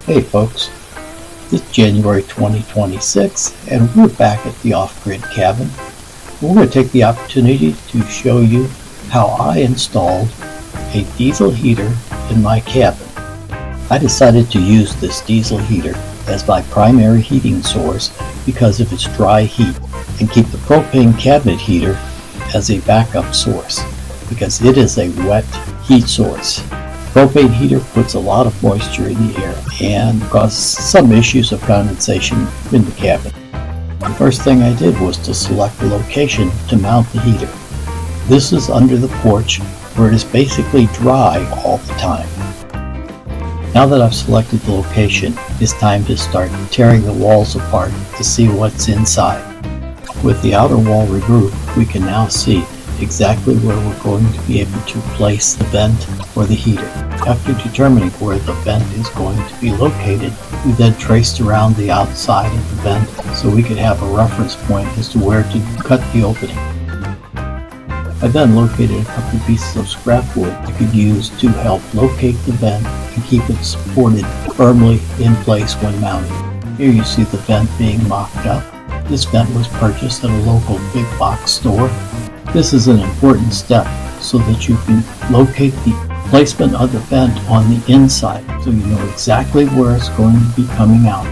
Hey folks, it's January 2026 and we're back at the off-grid cabin. We're going to take the opportunity to show you how I installed a diesel heater in my cabin. I decided to use this diesel heater as my primary heating source because of its dry heat, and keep the propane cabinet heater as a backup source because it is a wet heat source. Propane heater puts a lot of moisture in the air and causes some issues of condensation in the cabin. The first thing I did was to select the location to mount the heater. This is under the porch where it is basically dry all the time. Now that I've selected the location, it's time to start tearing the walls apart to see what's inside. With the outer wall removed, we can now see exactly where we're going to be able to place the vent for the heater. After determining where the vent is going to be located, we then traced around the outside of the vent so we could have a reference point as to where to cut the opening. I then located a couple pieces of scrap wood I could use to help locate the vent and keep it supported firmly in place when mounted. Here you see the vent being mocked up. This vent was purchased at a local big box store. This is an important step so that you can locate the placement of the vent on the inside so you know exactly where it's going to be coming out.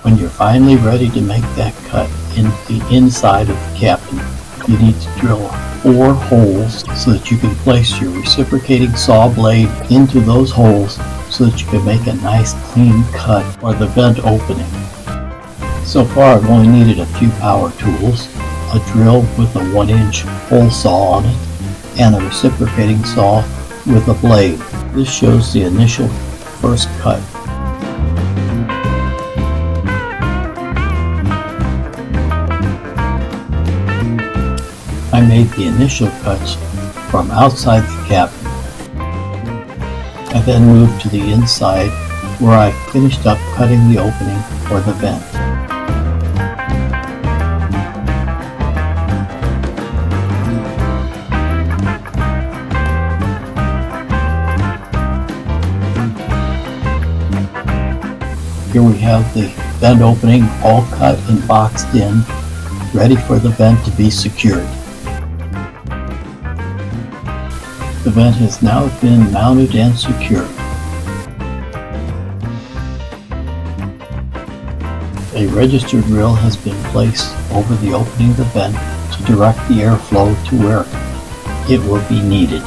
When you're finally ready to make that cut in the inside of the cabin, you need to drill 4 holes so that you can place your reciprocating saw blade into those holes so that you can make a nice clean cut for the vent opening. So far I've only needed a few power tools, a drill with a 1-inch hole saw on it, and a reciprocating saw with a blade. This shows the initial first cut. I made the initial cuts from outside the cabin. I then moved to the inside where I finished up cutting the opening for the vent. Here we have the vent opening all cut and boxed in, ready for the vent to be secured. The vent has now been mounted and secured. A register drill has been placed over the opening of the vent to direct the airflow to where it will be needed.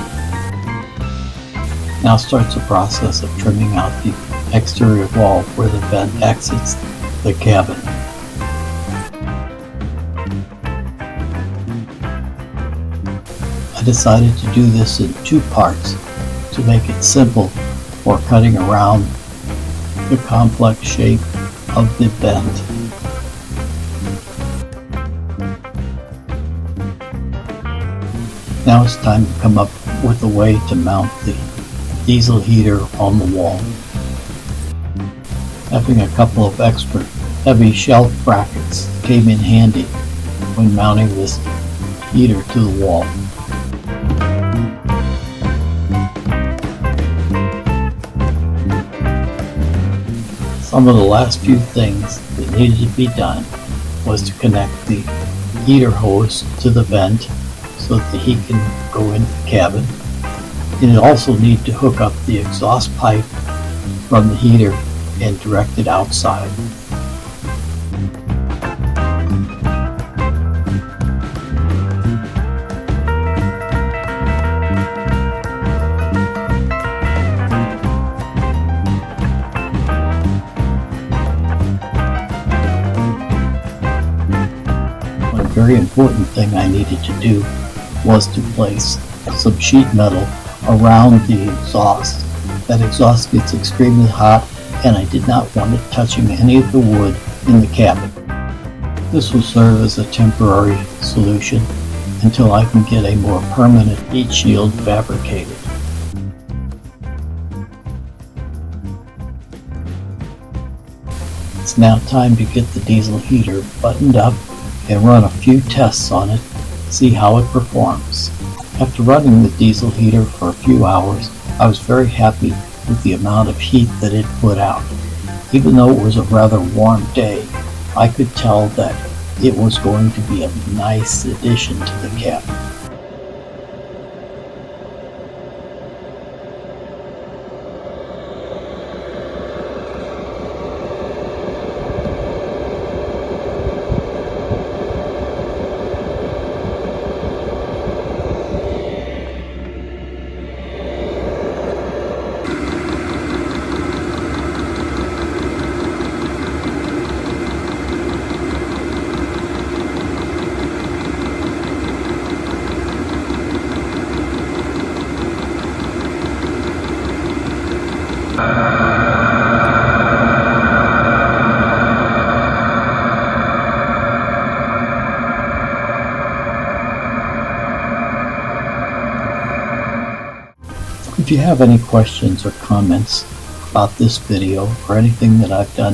Now starts the process of trimming out the exterior wall where the vent exits the cabin. I decided to do this in 2 parts to make it simple for cutting around the complex shape of the vent. Now it's time to come up with a way to mount the diesel heater on the wall. Having a couple of extra heavy shelf brackets came in handy when mounting this heater to the wall. Some of the last few things that needed to be done was to connect the heater hose to the vent so that the heat can go into the cabin. And you also need to hook up the exhaust pipe from the heater and direct it outside. One very important thing I needed to do was to place some sheet metal around the exhaust. That exhaust gets extremely hot and I did not want it touching any of the wood in the cabin. This will serve as a temporary solution until I can get a more permanent heat shield fabricated. It's now time to get the diesel heater buttoned up and run a few tests on it, see how it performs. After running the diesel heater for a few hours, I was very happy with the amount of heat that it put out. Even though it was a rather warm day, I could tell that it was going to be a nice addition to the cabin. If you have any questions or comments about this video or anything that I've done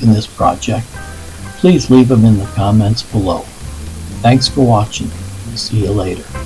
in this project, please leave them in the comments below. Thanks for watching. See you later.